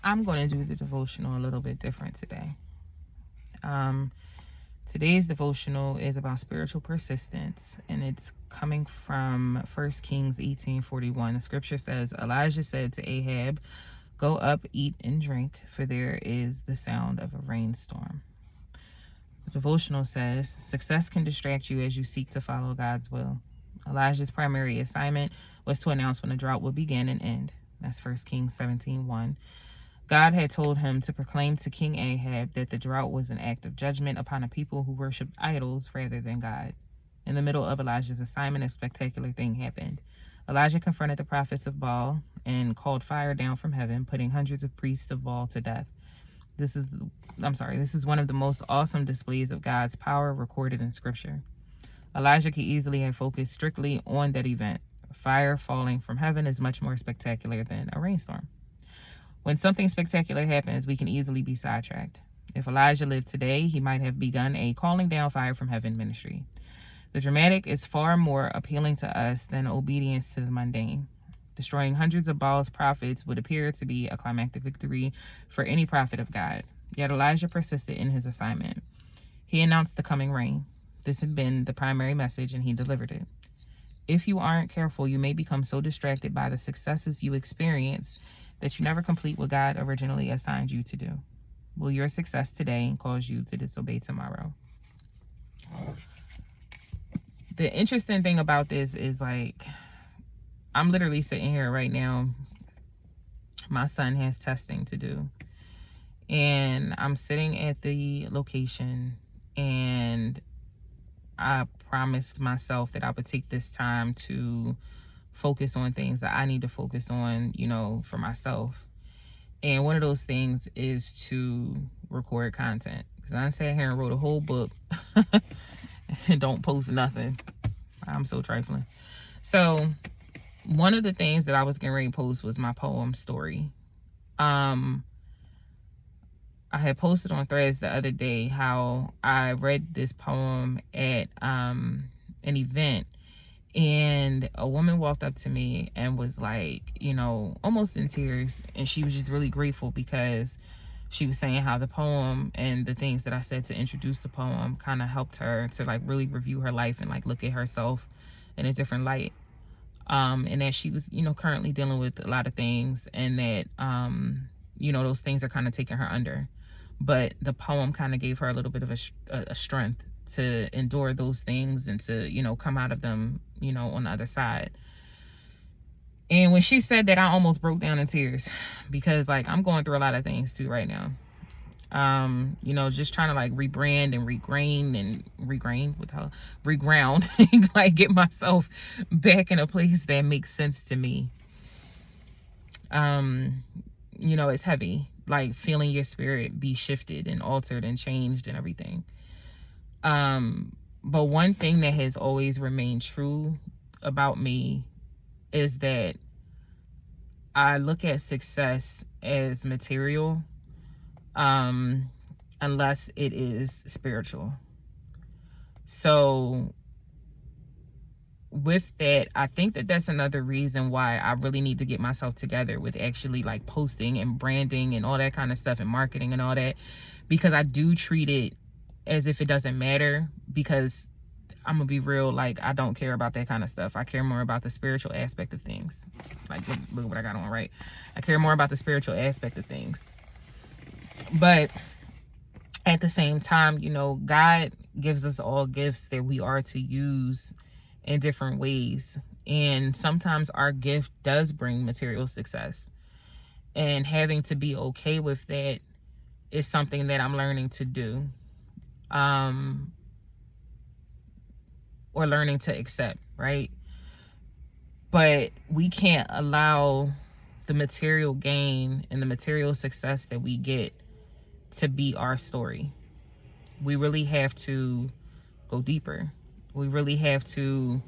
I'm going to do the devotional a little bit different today. Um, Today's devotional is about spiritual persistence, and it's coming from 1 Kings 18:41. The scripture says, Elijah said to Ahab, "Go up, eat and drink, for there is the sound of a rainstorm." The devotional says, success can distract you as you seek to follow God's will. Elijah's primary assignment was to announce when the drought would begin and end. That's 1 Kings 17:1. God had told him to proclaim to King Ahab that the drought was an act of judgment upon a people who worshiped idols rather than God. In the middle of Elijah's assignment, a spectacular thing happened. Elijah confronted the prophets of Baal and called fire down from heaven, putting hundreds of priests of Baal to death. This is one of the most awesome displays of God's power recorded in Scripture. Elijah could easily have focused strictly on that event. Fire falling from heaven is much more spectacular than a rainstorm. When something spectacular happens, we can easily be sidetracked. If Elijah lived today, he might have begun a calling down fire from heaven ministry. The dramatic is far more appealing to us than obedience to the mundane. Destroying hundreds of Baal's prophets would appear to be a climactic victory for any prophet of God. Yet Elijah persisted in his assignment. He announced the coming rain. This had been the primary message, and he delivered it. If you aren't careful, you may become so distracted by the successes you experience that you never complete what God originally assigned you to do. Will your success today cause you to disobey tomorrow? The interesting thing about this is, like, I'm literally sitting here right now. My son has testing to do. And I'm sitting at the location, and I promised myself that I would take this time to focus on things that I need to focus on, for myself. And one of those things is to record content. Because I sat here and wrote a whole book and don't post nothing. I'm so trifling. So one of the things that I was getting ready to post was my poem story. I had posted on Threads the other day how I read this poem at an event, and a woman walked up to me and was like, almost in tears, and she was just really grateful because she was saying how the poem and the things that I said to introduce the poem kind of helped her to, like, really review her life and, like, look at herself in a different light. And that she was, currently dealing with a lot of things, and that, those things are kind of taking her under. But the poem kind of gave her a little bit of a strength to endure those things and to, come out of them, on the other side. And when she said that, I almost broke down in tears because, like, I'm going through a lot of things too right now. Just trying to, like, rebrand and reground, like, get myself back in a place that makes sense to me. It's heavy, like, feeling your spirit be shifted and altered and changed and everything. But one thing that has always remained true about me is that I look at success as material, unless it is spiritual. So with that, I think that that's another reason why I really need to get myself together with actually, like, posting and branding and all that kind of stuff and marketing and all that, because I do treat it as if it doesn't matter, because I'm gonna be real, like, I don't care about that kind of stuff. I care more about the spiritual aspect of things. Like, look what I got on, right? I care more about the spiritual aspect of things. But at the same time, God gives us all gifts that we are to use in different ways. And sometimes our gift does bring material success. And having to be okay with that is something that I'm learning to do. Or learning to accept, right? But we can't allow the material gain and the material success that we get to be our story. We really have to go deeper. We really have to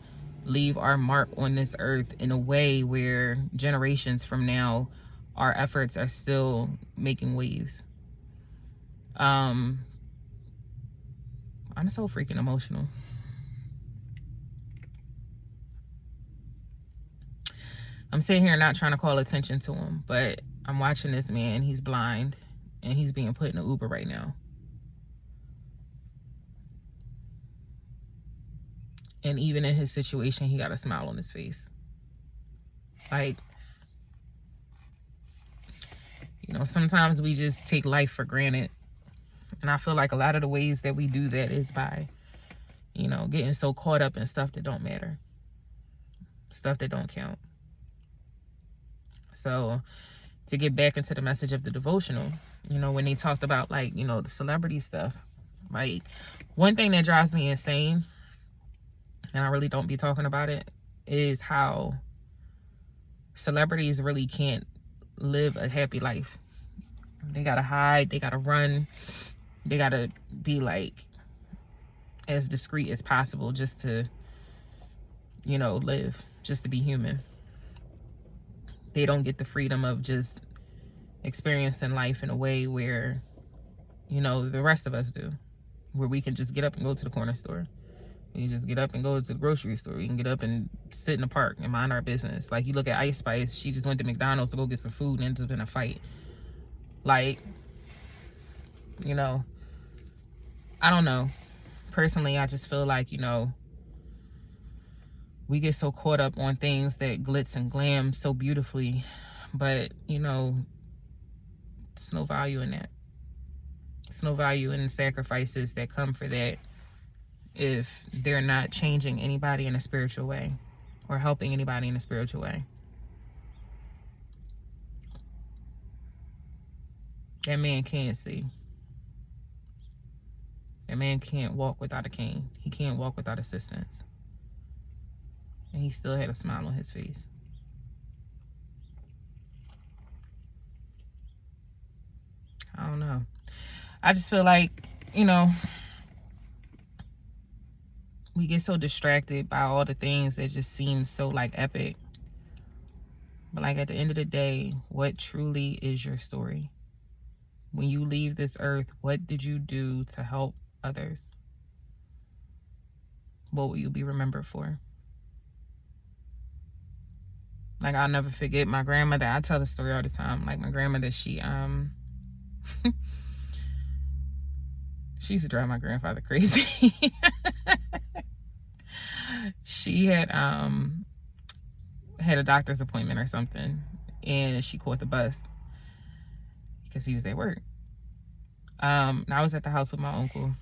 leave our mark on this earth in a way where generations from now, our efforts are still making waves. I'm so freaking emotional. I'm sitting here not trying to call attention to him, but I'm watching this man. He's blind, and he's being put in an Uber right now. And even in his situation, he got a smile on his face. Like, you know, sometimes we just take life for granted. And I feel like a lot of the ways that we do that is by, you know, getting so caught up in stuff that don't matter. Stuff that don't count. So, to get back into the message of the devotional, you know, when they talked about, like, you know, the celebrity stuff, like, one thing that drives me insane, and I really don't be talking about it, is how celebrities really can't live a happy life. They gotta hide, they gotta run, they gotta be, like, as discreet as possible just to, you know, live, just to be human. They don't get the freedom of just experiencing life in a way where, you know, the rest of us do, where we can just get up and go to the corner store. We can just get up and go to the grocery store. We can get up and sit in the park and mind our business. Like, you look at Ice Spice, she just went to McDonald's to go get some food and ended up in a fight. Like, you know, I don't know. Personally, I just feel like, you know, we get so caught up on things that glitz and glam so beautifully, but, you know, there's no value in that. There's no value in the sacrifices that come for that if they're not changing anybody in a spiritual way or helping anybody in a spiritual way. That man can't see. That man can't walk without a cane. He can't walk without assistance. And he still had a smile on his face. I don't know. I just feel like, you know, we get so distracted by all the things that just seem so, like, epic. But, like, at the end of the day, what truly is your story? When you leave this earth, what did you do to help others? What will you be remembered for? Like, I'll never forget my grandmother. I tell the story all the time. Like, my grandmother, she she used to drive my grandfather crazy. She had a doctor's appointment or something, and she caught the bus because he was at work. I was at the house with my uncle,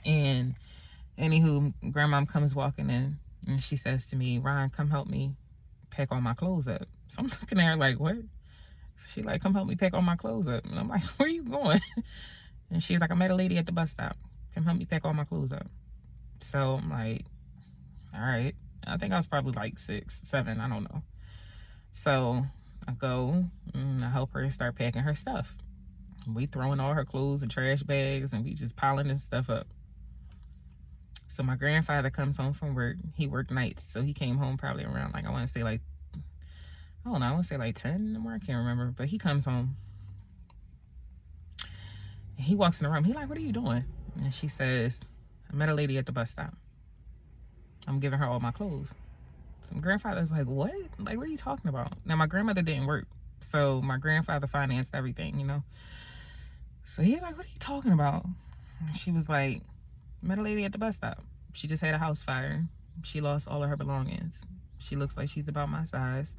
and anywho, grandma comes walking in, and she says to me, "Ron, come help me pack all my clothes up." So I'm looking at her like, what? She like, "Come help me pack all my clothes up." And I'm like, "Where are you going?" And she's like, "I met a lady at the bus stop. Come help me pack all my clothes up." So I'm like, all right. I think I was probably like 6, 7, I don't know. So I go and I help her start packing her stuff. We throwing all her clothes in trash bags, and we just piling this stuff up. So my grandfather comes home from work. He worked nights, so he came home probably around, like, I want to say like, I don't know, I want to say like 10 in the morning. I can't remember, but he comes home. And he walks in the room. He like, "What are you doing?" And she says, "I met a lady at the bus stop. I'm giving her all my clothes." So my grandfather's like, "What? Like, what are you talking about?" Now, my grandmother didn't work, so my grandfather financed everything, you know. So he's like, "What are you talking about?" And she was like, "Met a lady at the bus stop. She just had a house fire. She lost all of her belongings. She looks like she's about my size.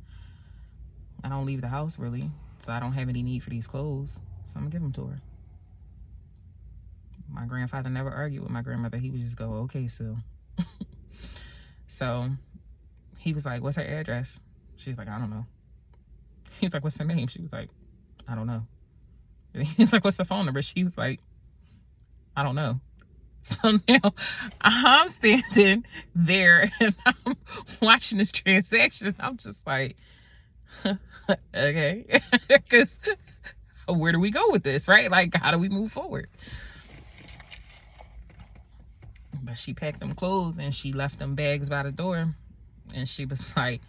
I don't leave the house, really, so I don't have any need for these clothes. So I'm gonna give them to her." My grandfather never argued with my grandmother. He would just go, "Okay, so." So he was like, "What's her address?" She's like, "I don't know." He's like, "What's her name?" She was like, "I don't know." He's like, "What's the phone number?" She was like, "I don't know." So now I'm standing there and I'm watching this transaction. I'm just like, okay, because where do we go with this, right? Like, how do we move forward? But she packed them clothes and she left them bags by the door. And she was like,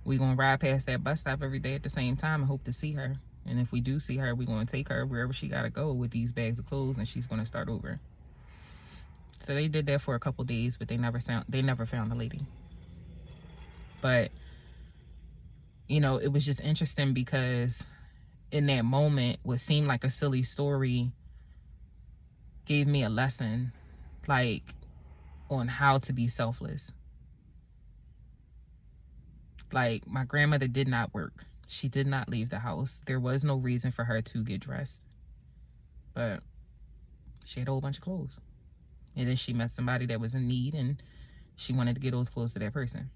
"We gonna ride past that bus stop every day at the same time and hope to see her. And if we do see her, we gonna take her wherever she gotta go with these bags of clothes, and she's gonna start over." So they did that for a couple days, but they never found the lady. But, you know, it was just interesting because in that moment, what seemed like a silly story gave me a lesson, like, on how to be selfless. Like, my grandmother did not work. She did not leave the house. There was no reason for her to get dressed. But she had a whole bunch of clothes. And then she met somebody that was in need, and she wanted to get those clothes to that person.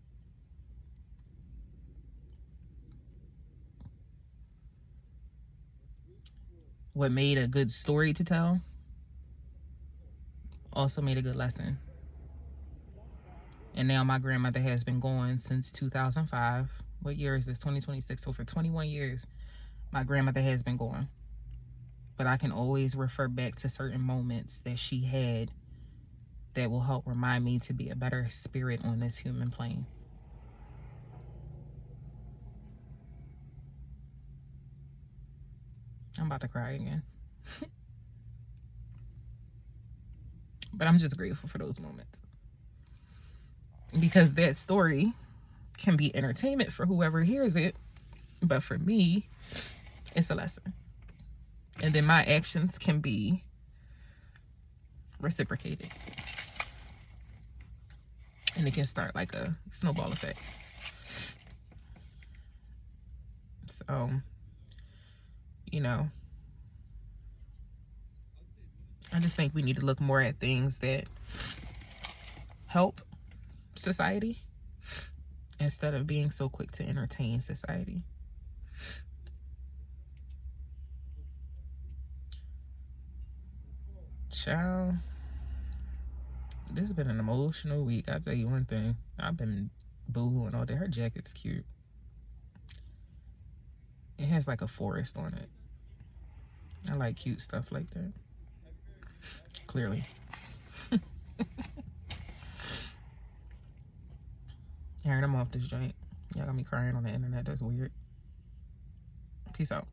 What made a good story to tell also made a good lesson. And now my grandmother has been gone since 2005. What year is this? 2026. So for 21 years, my grandmother has been gone. But I can always refer back to certain moments that she had that will help remind me to be a better spirit on this human plane. I'm about to cry again. But I'm just grateful for those moments. Because that story can be entertainment for whoever hears it. But for me, it's a lesson. And then my actions can be reciprocated. And it can start like a snowball effect. So, you know, I just think we need to look more at things that help society instead of being so quick to entertain society. Child, this has been an emotional week. I'll tell you one thing. I've been boo-hooing all day. Her jacket's cute. It has like a forest on it. I like cute stuff like that. Clearly. Alright, I'm off this joint. Y'all got me crying on the internet. That's weird. Peace out.